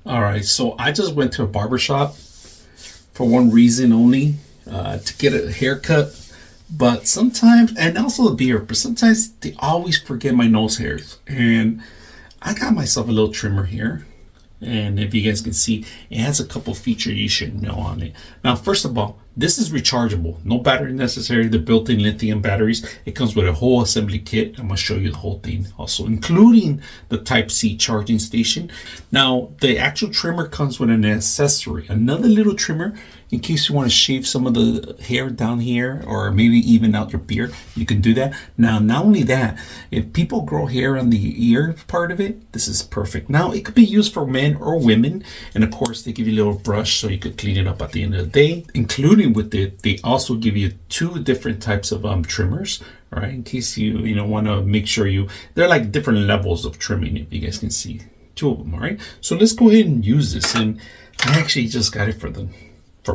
All right, so I just went to a barber shop for one reason only, to get a haircut. But sometimes, and also a beard, but sometimes they always forget my nose hairs. And I got myself a little trimmer here. And if you guys can see, it has a couple features you should know on it. Now, first of all, this is rechargeable. No battery necessary. The built-in lithium batteries. It comes with a whole assembly kit. I'm going to show you the whole thing also, including the Type-C charging station. Now, the actual trimmer comes with an accessory. Another little trimmer in case you want to shave some of the hair down here or maybe even out your beard. You can do that. Now, not only that, if people grow hair on the ear part of it, this is perfect. Now, it could be used for men or women. And of course, they give you a little brush so you could clean it up at the end of the day. Including with it, they also give you two different types of trimmers. All right, in case you want to make sure they're like different levels of trimming, if you guys can see. Two of them. All right, so let's go ahead and use this. And I actually just got it for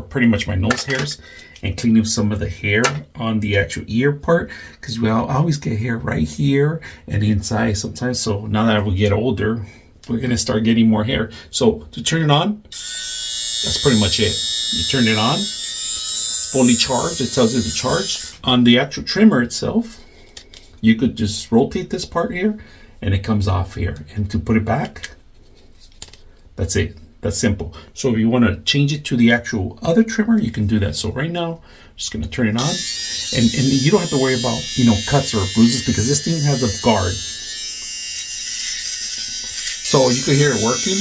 pretty much my nose hairs and clean up some of the hair on the actual ear part, because we always get hair right here and inside sometimes. So now that we get older, we're gonna start getting more hair. So to turn it on, that's pretty much it. You turn it on, fully charged. It tells you to charge. On the actual trimmer itself, you could just rotate this part here and it comes off here. And to put it back, that's it. That's simple. So if you want to change it to the actual other trimmer, you can do that. So right now, I'm just going to turn it on. And you don't have to worry about, cuts or bruises because this thing has a guard. So you can hear it working.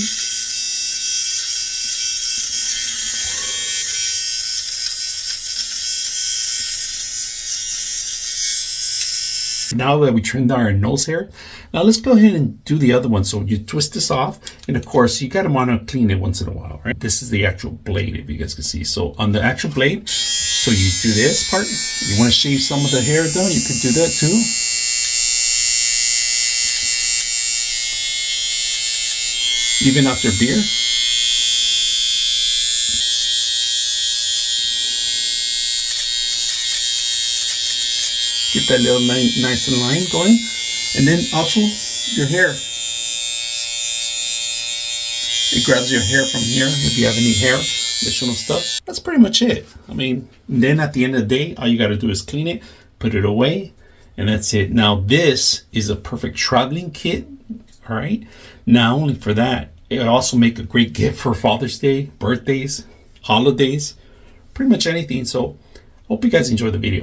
Now that we trimmed our nose hair, now let's go ahead and do the other one. So you twist this off, and of course you gotta want to clean it once in a while, right? This is the actual blade, if you guys can see. So on the actual blade, so you do this part. You want to shave some of the hair down, you could do that too. Even out your beard. Get that little nice line going. And then also your hair. It grabs your hair from here if you have any hair, additional stuff. That's pretty much it. I mean, then at the end of the day, all you got to do is clean it, put it away, and that's it. Now, this is a perfect traveling kit. All right. Not only for that, it also make a great gift for Father's Day, birthdays, holidays, pretty much anything. So, hope you guys enjoy the video.